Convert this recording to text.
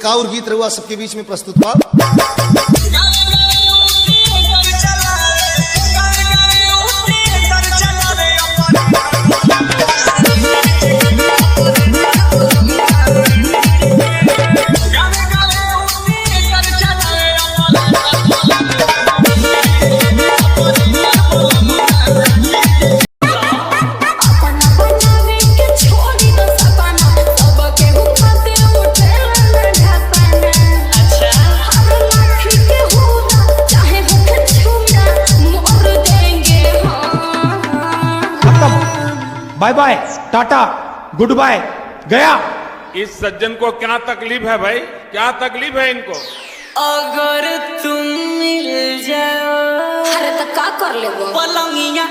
एक और गीत रहुआ सबके बीच में प्रस्तुत बा। Bye bye, tata, good bye, गया। इस सज्जन को क्या तकलीफ है भाई, क्या तकलीफ है इनको? अगर तुम मिल जाओ, अरे तो का कर ले वो पलंगिया